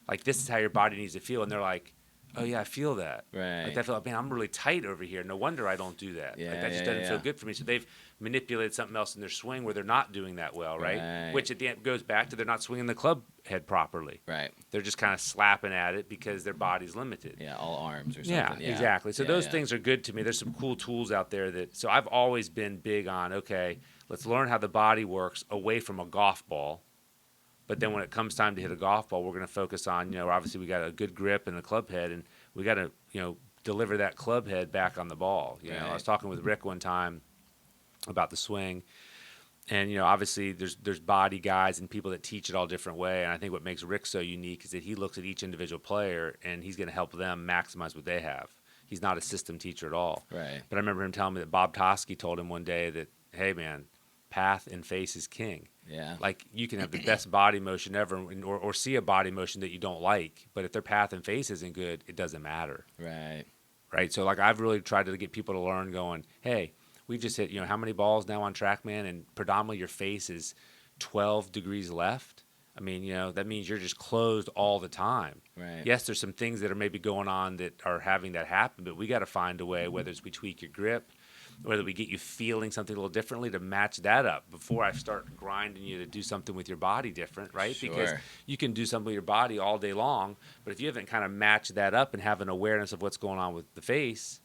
Like, this is how your body needs to feel. And they're like, oh yeah, I feel that. Right. Like I feel like, man, I'm really tight over here. No wonder I don't do that. Yeah, Like that just yeah, doesn't feel yeah. good for me. So they've manipulated something else in their swing where they're not doing that well, right? Right. Which at the end goes back to they're not swinging the club head properly. Right. They're just kind of slapping at it because their body's limited. Yeah, all arms or Yeah, something. Yeah, exactly. So yeah, those yeah. things are good to me. There's some cool tools out there that. So I've always been big on, okay, let's learn how the body works away from a golf ball. But then when it comes time to hit a golf ball, we're going to focus on, obviously we got a good grip and a club head, and we got to, deliver that club head back on the ball. I was talking with Rick one time about the swing, and obviously there's body guys and people that teach it all different way. And I think what makes Rick so unique is that he looks at each individual player and he's going to help them maximize what they have. He's not a system teacher at all. Right. But I remember him telling me that Bob Toski told him one day that, hey man, path and face is king. Yeah. Like you can have the best body motion ever, or see a body motion that you don't like, but if their path and face isn't good, it doesn't matter. Right. Right. So like I've really tried to get people to learn, going, hey, we just hit how many balls now on TrackMan, and predominantly your face is 12 degrees left. I mean, that means you're just closed all the time. Right. Yes, there's some things that are maybe going on that are having that happen, but we got to find a way, whether it's we tweak your grip, whether we get you feeling something a little differently, to match that up before I start grinding you to do something with your body different, right? Sure. Because you can do something with your body all day long, but if you haven't kind of matched that up and have an awareness of what's going on with the face,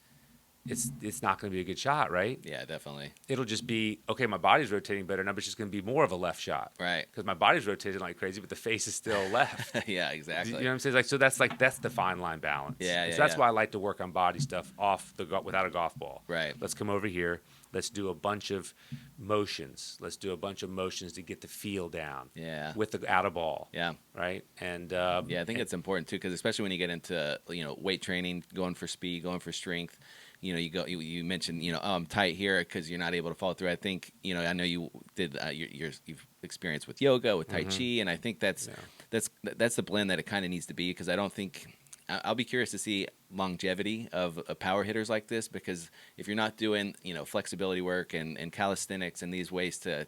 it's not going to be a good shot, right? Yeah, definitely. It'll just be, okay, my body's rotating better now, but it's just going to be more of a left shot. Right. Because my body's rotating like crazy, but the face is still left. Yeah, exactly. You know what I'm saying? That's the fine line balance. Yeah, And yeah, so that's yeah. why I like to work on body stuff without a golf ball. Right. Let's come over here. Let's do a bunch of motions. Let's do a bunch of motions to get the feel down. Yeah. With the out of ball. Yeah. Right. And Yeah, I think it's important too, because especially when you get into weight training, going for speed, going for strength. You mentioned oh, I'm tight here because you're not able to follow through. I think I know you did you've experienced with yoga, with Tai Chi, and I think that's the blend that it kind of needs to be, because I don't think I'll be curious to see longevity of power hitters like this, because if you're not doing flexibility work and calisthenics and these ways to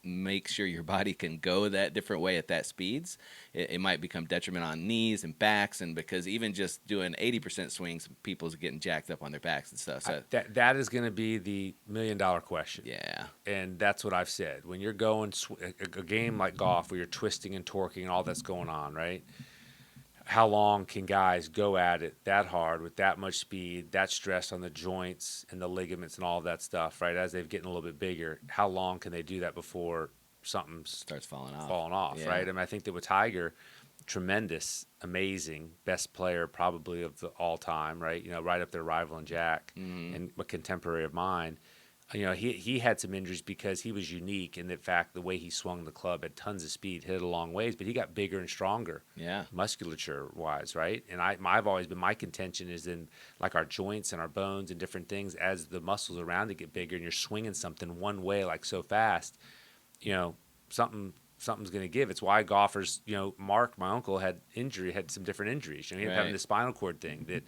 make sure your body can go that different way at that speeds, it might become detriment on knees and backs, and because even just doing 80% swings, people's getting jacked up on their backs and stuff. So that is going to be the $1 million question. yeah, And that's what I've said. When you're going a game like golf where you're twisting and torquing and all that's going on, right? How long can guys go at it that hard with that much speed, that stress on the joints and the ligaments and all of that stuff, right? As they've getting a little bit bigger, how long can they do that before something starts falling off. Yeah. Right? I mean, I think that with Tiger, tremendous, amazing, best player probably of the all time, right? Right up there, rival and Jack, and a contemporary of mine. He had some injuries because he was unique in the fact the way he swung the club, had tons of speed, hit it a long ways, but he got bigger and stronger, musculature wise, right? And I've always been, my contention is in like our joints and our bones and different things, as the muscles around it get bigger and you're swinging something one way like so fast, something's going to give. It's why golfers, Mark, my uncle, had some different injuries. He ended up having the spinal cord thing that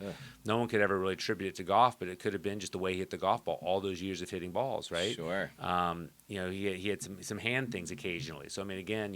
no one could ever really attribute it to golf, but it could have been just the way he hit the golf ball all those years of hitting balls, right? Sure. He had some hand things occasionally. So, I mean, again,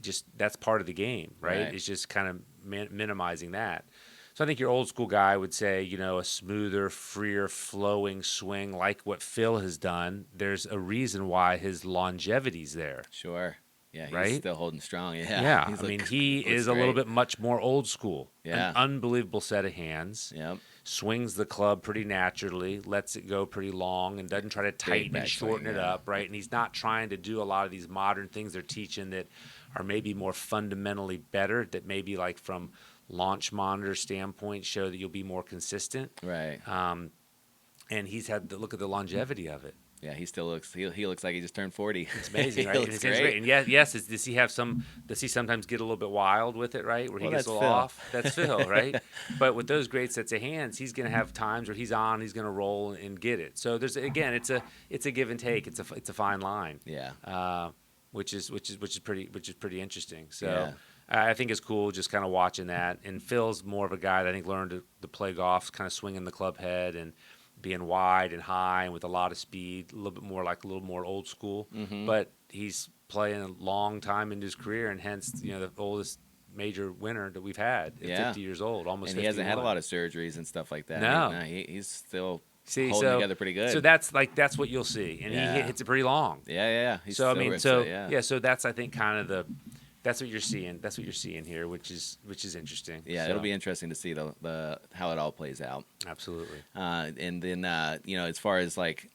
just that's part of the game, right? It's just kind of minimizing that. So I think your old school guy would say, a smoother, freer, flowing swing like what Phil has done. There's a reason why his longevity's there. Sure. Yeah, he's right? still holding strong. Yeah. He's He is a little bit much more old school. Yeah. An unbelievable set of hands. Yep. Swings the club pretty naturally, lets it go pretty long, and doesn't try to tighten and shorten it up, right? And he's not trying to do a lot of these modern things they're teaching that are maybe more fundamentally better, that maybe like from launch monitor standpoint show that you'll be more consistent. Right. And he's had to look at the longevity of it. Yeah, he still looks. He looks like he just turned 40. It's amazing, right? He looks great. And yes, does he sometimes get a little bit wild with it, right? Where he gets a little off. That's Phil, right? But with those great sets of hands, he's going to have times where he's going to roll and get it. So there's it's a give and take. It's a fine line. Yeah. Which is pretty interesting. So. I think it's cool just kind of watching that. And Phil's more of a guy that I think learned to play golf, kind of swinging the club head and being wide and high and with a lot of speed, a little more old school. But he's playing a long time into his career, and hence, the oldest major winner that we've had at 50 years old, almost. And he 51. hasn't had a lot of surgeries and stuff like that. No, He's still See, holding together pretty good. So that's what you'll see, and he hits it pretty long. Yeah. He's so so that's I think kind of that's what you're seeing. That's what you're seeing here, which is interesting. Yeah, so. It'll be interesting to see the how it all plays out. Absolutely. And then as far as like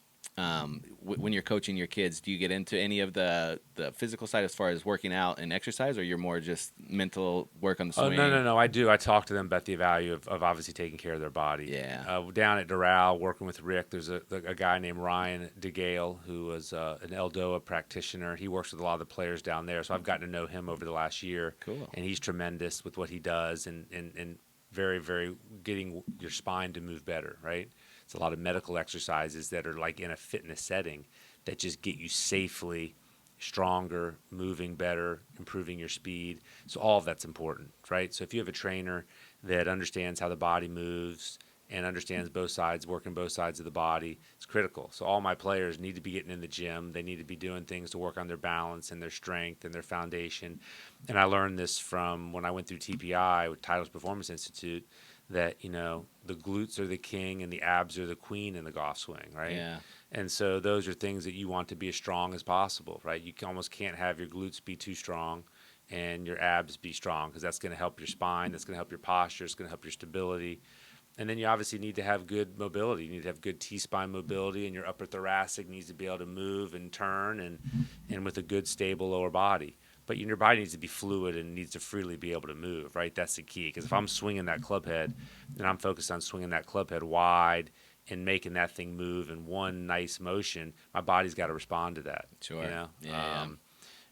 when you're coaching your kids, do you get into any of the physical side as far as working out and exercise, or you're more just mental work on the swing? Oh, no. I do. I talk to them about the value of obviously taking care of their body. Yeah. Down at Doral, working with Rick, there's a guy named Ryan DeGale who was an Eldoa practitioner. He works with a lot of the players down there, so I've gotten to know him over the last year. Cool. And he's tremendous with what he does and very, very getting your spine to move better, right? It's a lot of medical exercises that are like in a fitness setting that just get you safely stronger, moving better, improving your speed. So all of that's important, right? So if you have a trainer that understands how the body moves and understands both sides, working both sides of the body, it's critical. So all my players need to be getting in the gym. They need to be doing things to work on their balance and their strength and their foundation. And I learned this from when I went through TPI, with Titles Performance Institute, that, the glutes are the king and the abs are the queen in the golf swing, right? Yeah. And so those are things that you want to be as strong as possible, right? You almost can't have your glutes be too strong and your abs be strong, because that's going to help your spine, that's going to help your posture, it's going to help your stability. And then you obviously need to have good mobility. You need to have good T-spine mobility, and your upper thoracic needs to be able to move and turn and with a good, stable lower body. But your body needs to be fluid and needs to freely be able to move, right? That's the key. Because if I'm swinging that club head and I'm focused on swinging that club head wide and making that thing move in one nice motion, my body's got to respond to that. Sure. Yeah.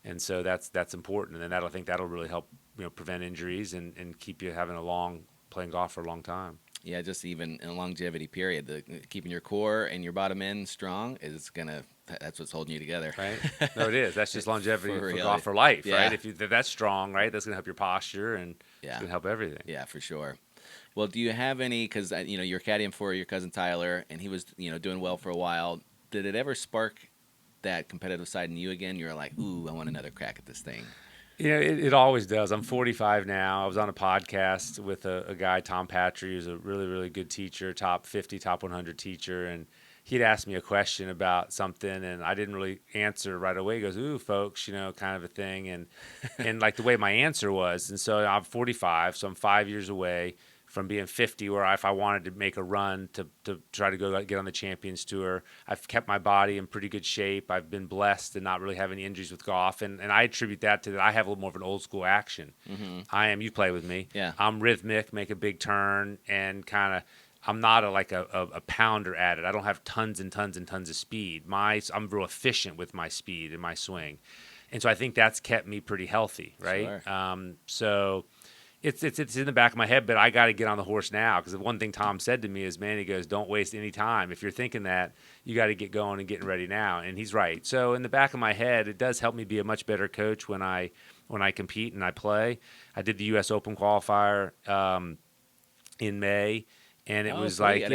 And so that's important. And then I think that'll really help prevent injuries and keep you playing golf for a long time. Yeah, just even in a longevity period, keeping your core and your bottom end strong that's what's holding you together. Right? No, it is. That's just longevity for golf for life, right? If that's strong, right, that's going to help your posture and it's going to help everything. Yeah, for sure. Well, do you have any, because you're caddying for your cousin Tyler, and he was doing well for a while. Did it ever spark that competitive side in you again? You're like, ooh, I want another crack at this thing. It always does. I'm 45 now. I was on a podcast with a guy, Tom Patry, who's a really, really good teacher, top 50, top 100 teacher, and he'd asked me a question about something, and I didn't really answer right away. He goes, ooh, folks, kind of a thing, and like the way my answer was. And so I'm 45, so I'm 5 years away from being 50, where if I wanted to make a run to try to go get on the Champions Tour, I've kept my body in pretty good shape. I've been blessed to not really have any injuries with golf, and I attribute that to that I have a little more of an old school action. Mm-hmm. You play with me. Yeah. I'm rhythmic, make a big turn, and kind of I'm not a pounder at it. I don't have tons and tons and tons of speed. I'm real efficient with my speed and my swing, and so I think that's kept me pretty healthy, right? Sure. So it's in the back of my head, but I got to get on the horse now, because the one thing Tom said to me is, man, he goes, don't waste any time. If you're thinking that, you got to get going and getting ready now, and he's right. So in the back of my head, it does help me be a much better coach when I compete and I play. I did the U.S. Open qualifier in May. And it was like,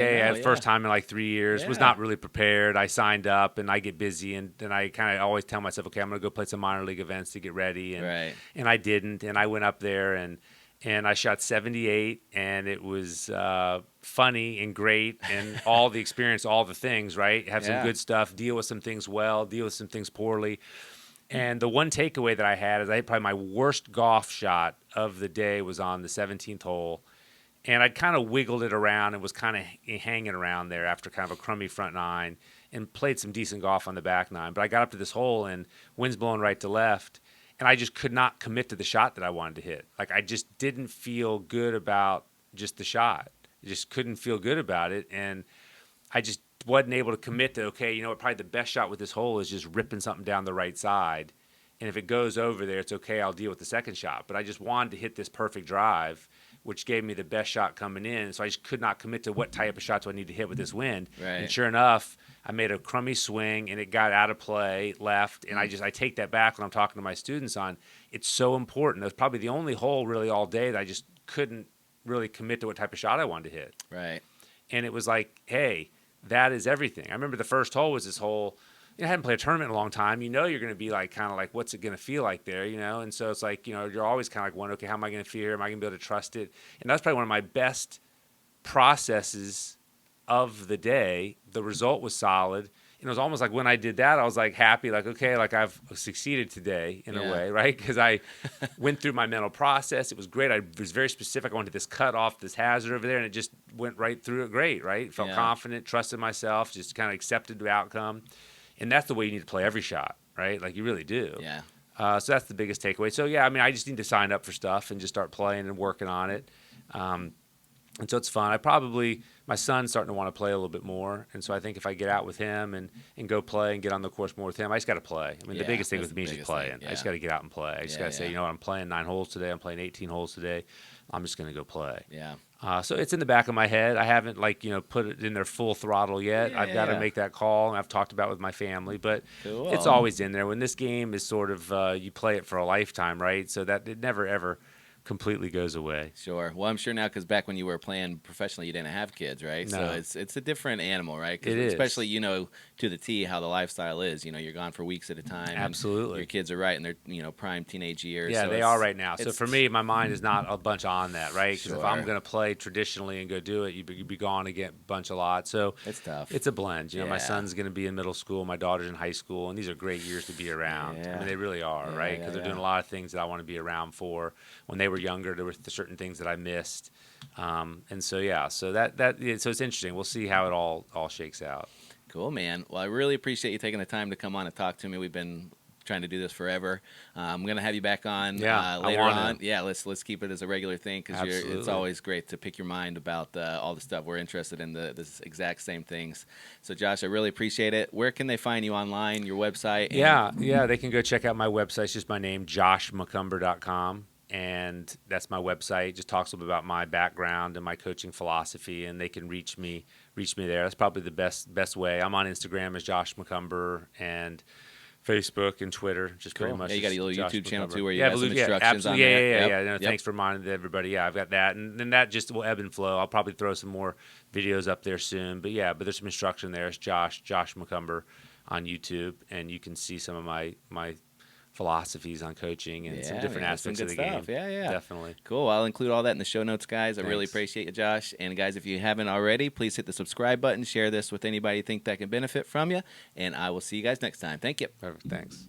first time in like 3 years. Was not really prepared. I signed up, and I get busy, and then I kind of always tell myself, okay, I'm going to go play some minor league events to get ready. And I didn't, and I went up there, and I shot 78, and it was funny and great, and all the experience, all the things, right? Have some good stuff, deal with some things well, deal with some things poorly. And the one takeaway that I had is I had probably my worst golf shot of the day was on the 17th hole. And I'd kind of wiggled it around and was kind of hanging around there after kind of a crummy front nine, and played some decent golf on the back nine. But I got up to this hole, and wind's blowing right to left, and I just could not commit to the shot that I wanted to hit. Like, I just didn't feel good about just the shot. I just couldn't feel good about it, and I just wasn't able to commit to, okay, probably the best shot with this hole is just ripping something down the right side. And if it goes over there, it's okay, I'll deal with the second shot. But I just wanted to hit this perfect drive, which gave me the best shot coming in. So I just could not commit to what type of shots do I need to hit with this wind. Right. And sure enough, I made a crummy swing, and it got out of play left. And I take that back when I'm talking to my students on, it's so important. It was probably the only hole really all day that I just couldn't really commit to what type of shot I wanted to hit. Right. And it was like, hey, that is everything. I remember the first hole was this hole I hadn't played a tournament in a long time. You know, you're going to be like, kind of like, what's it going to feel like there, And so it's like, you're always kind of like wondering, okay, how am I going to feel here? Am I going to be able to trust it? And that's probably one of my best processes of the day. The result was solid. And it was almost like when I did that, I was like happy, like, okay, like I've succeeded today in a way, right? Because I went through my mental process. It was great. I was very specific. I wanted this cut off this hazard over there, and it just went right through it great, right? Felt confident, trusted myself, just kind of accepted the outcome. And that's the way you need to play every shot, right? Like you really do. Yeah. So that's the biggest takeaway. So, yeah, I mean, I just need to sign up for stuff and just start playing and working on it. And so it's fun. My son's starting to want to play a little bit more. And so I think if I get out with him and go play and get on the course more with him, I just got to play. I mean, the biggest thing with me is just playing. I just got to get out and play. I just got to say, I'm playing 9 holes today. I'm playing 18 holes today. I'm just going to go play. Yeah. So it's in the back of my head. I haven't put it in there full throttle yet. I've got to make that call, and I've talked about it with my family, but it's always in there. When this game is sort of you play it for a lifetime, right? So that it never ever completely goes away. Sure. Well, I'm sure now because back when you were playing professionally, you didn't have kids, right? No. So it's a different animal, right? It is. Especially, to the T how the lifestyle is. You're gone for weeks at a time. Absolutely. Your kids are right in their prime teenage years. Yeah, so they are right now. So for me, my mind is not a bunch on that, right? Because if I'm going to play traditionally and go do it, you'd be gone again a bunch a lot. So it's tough. It's a blend. My son's going to be in middle school, my daughter's in high school, and these are great years to be around. Yeah. I mean, they really are, right? Because they're doing a lot of things that I want to be around for. When they were younger, there were certain things that I missed, and so so so it's interesting. We'll see how it all shakes out. Cool, man. Well, I really appreciate you taking the time to come on and talk to me. We've been trying to do this forever. I'm gonna have you back on later on. Yeah, let's keep it as a regular thing because it's always great to pick your mind about all the stuff we're interested in, the exact same things. So, Josh, I really appreciate it. Where can they find you online? Your website? They can go check out my website. It's just my name, joshmccumber.com. And that's my website. It just talks a little bit about my background and my coaching philosophy, and they can reach me there. That's probably the best way. I'm on Instagram as Josh McCumber and Facebook and Twitter. Just pretty much. Yeah, you got a little Josh YouTube channel McCumber. too where you have some instructions on there. Yeah. Thanks for reminding everybody. Yeah, I've got that, and then that just will ebb and flow. I'll probably throw some more videos up there soon. But there's some instruction there. It's Josh McCumber on YouTube, and you can see some of my philosophies on coaching and some different aspects of the game. Yeah. Definitely. Cool. I'll include all that in the show notes, guys. I really appreciate you, Josh. And guys, if you haven't already, please hit the subscribe button, share this with anybody you think that can benefit from you, and I will see you guys next time. Thank you. Perfect. Thanks.